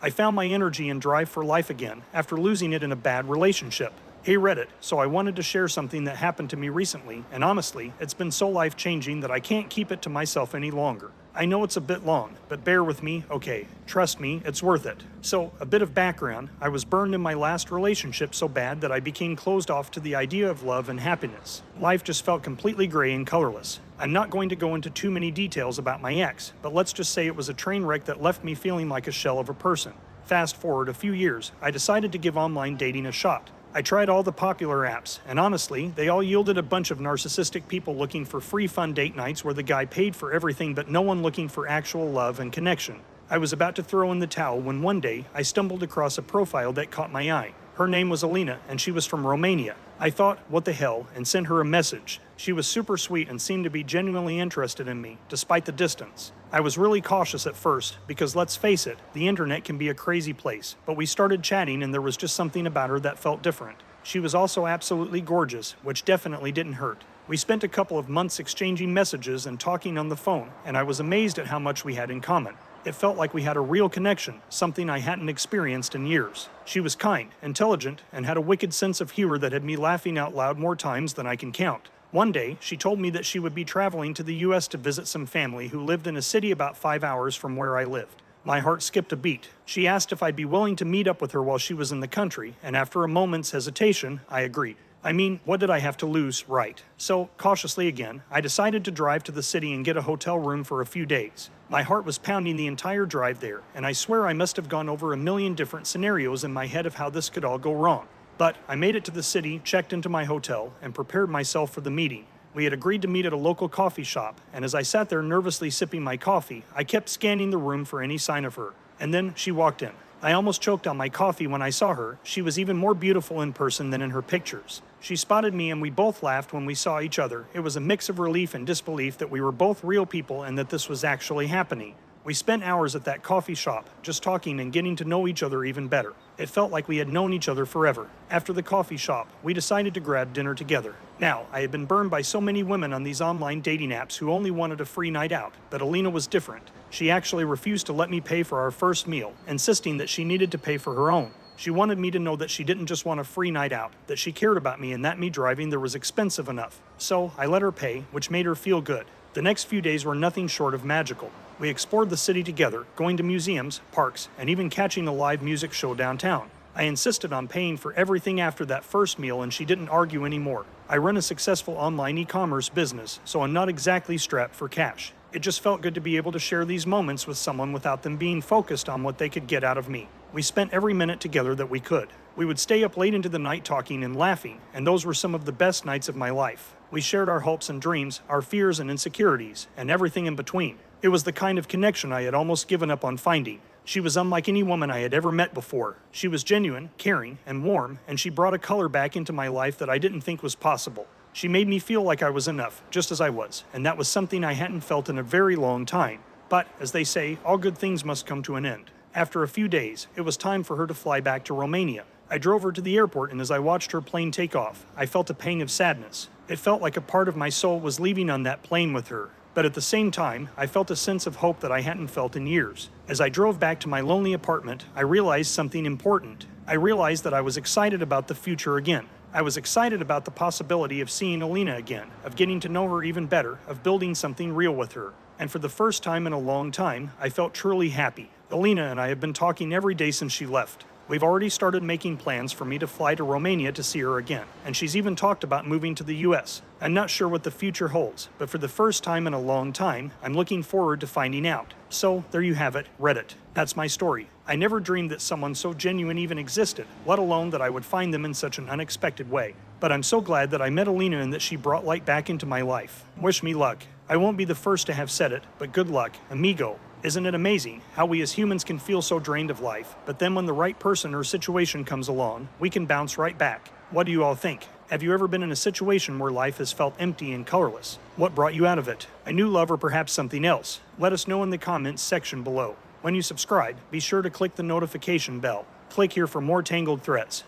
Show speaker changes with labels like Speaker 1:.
Speaker 1: I found my energy and drive for life again after losing it in a bad relationship. Hey Reddit, so I wanted to share something that happened to me recently, and honestly, it's been so life-changing that I can't keep it to myself any longer. I know it's a bit long, but bear with me, okay? Trust me, it's worth it. So, a bit of background, I was burned in my last relationship so bad that I became closed off to the idea of love and happiness. Life just felt completely gray and colorless. I'm not going to go into too many details about my ex, but let's just say it was a train wreck that left me feeling like a shell of a person. Fast forward a few years, I decided to give online dating a shot. I tried all the popular apps, and honestly, they all yielded a bunch of narcissistic people looking for free fun date nights where the guy paid for everything but no one looking for actual love and connection. I was about to throw in the towel when one day, I stumbled across a profile that caught my eye. Her name was Alina, and she was from Romania. I thought, what the hell, and sent her a message. She was super sweet and seemed to be genuinely interested in me, despite the distance. I was really cautious at first, because let's face it, the internet can be a crazy place, but we started chatting and there was just something about her that felt different. She was also absolutely gorgeous, which definitely didn't hurt. We spent a couple of months exchanging messages and talking on the phone, and I was amazed at how much we had in common. It felt like we had a real connection, something I hadn't experienced in years. She was kind, intelligent, and had a wicked sense of humor that had me laughing out loud more times than I can count. One day, she told me that she would be traveling to the US to visit some family who lived in a city about 5 hours from where I lived. My heart skipped a beat. She asked if I'd be willing to meet up with her while she was in the country, and after a moment's hesitation, I agreed. I mean, what did I have to lose, right? So, cautiously again, I decided to drive to the city and get a hotel room for a few days. My heart was pounding the entire drive there, and I swear I must have gone over a million different scenarios in my head of how this could all go wrong. But I made it to the city, checked into my hotel, and prepared myself for the meeting. We had agreed to meet at a local coffee shop, and as I sat there nervously sipping my coffee, I kept scanning the room for any sign of her. And then she walked in. I almost choked on my coffee when I saw her. She was even more beautiful in person than in her pictures. She spotted me and we both laughed when we saw each other. It was a mix of relief and disbelief that we were both real people and that this was actually happening. We spent hours at that coffee shop, just talking and getting to know each other even better. It felt like we had known each other forever. After the coffee shop, we decided to grab dinner together. Now, I had been burned by so many women on these online dating apps who only wanted a free night out, but Alina was different. She actually refused to let me pay for our first meal, insisting that she needed to pay for her own. She wanted me to know that she didn't just want a free night out, that she cared about me and that me driving there was expensive enough. So, I let her pay, which made her feel good. The next few days were nothing short of magical. We explored the city together, going to museums, parks, and even catching a live music show downtown. I insisted on paying for everything after that first meal and she didn't argue anymore. I run a successful online e-commerce business, so I'm not exactly strapped for cash. It just felt good to be able to share these moments with someone without them being focused on what they could get out of me. We spent every minute together that we could. We would stay up late into the night talking and laughing, and those were some of the best nights of my life. We shared our hopes and dreams, our fears and insecurities, and everything in between. It was the kind of connection I had almost given up on finding. She was unlike any woman I had ever met before. She was genuine, caring, and warm, and she brought a color back into my life that I didn't think was possible. She made me feel like I was enough, just as I was, and that was something I hadn't felt in a very long time. But, as they say, all good things must come to an end. After a few days, it was time for her to fly back to Romania. I drove her to the airport, and as I watched her plane take off, I felt a pang of sadness. It felt like a part of my soul was leaving on that plane with her. But at the same time, I felt a sense of hope that I hadn't felt in years. As I drove back to my lonely apartment, I realized something important. I realized that I was excited about the future again. I was excited about the possibility of seeing Alina again, of getting to know her even better, of building something real with her. And for the first time in a long time, I felt truly happy. Alina and I have been talking every day since she left. We've already started making plans for me to fly to Romania to see her again, and she's even talked about moving to the US. I'm not sure what the future holds, but for the first time in a long time, I'm looking forward to finding out. So, there you have it, Reddit. That's my story. I never dreamed that someone so genuine even existed, let alone that I would find them in such an unexpected way. But I'm so glad that I met Alina and that she brought light back into my life. Wish me luck. I won't be the first to have said it, but good luck, amigo. Isn't it amazing how we as humans can feel so drained of life, but then when the right person or situation comes along, we can bounce right back? What do you all think? Have you ever been in a situation where life has felt empty and colorless? What brought you out of it? A new love or perhaps something else? Let us know in the comments section below. When you subscribe, be sure to click the notification bell. Click here for more Tangled threads.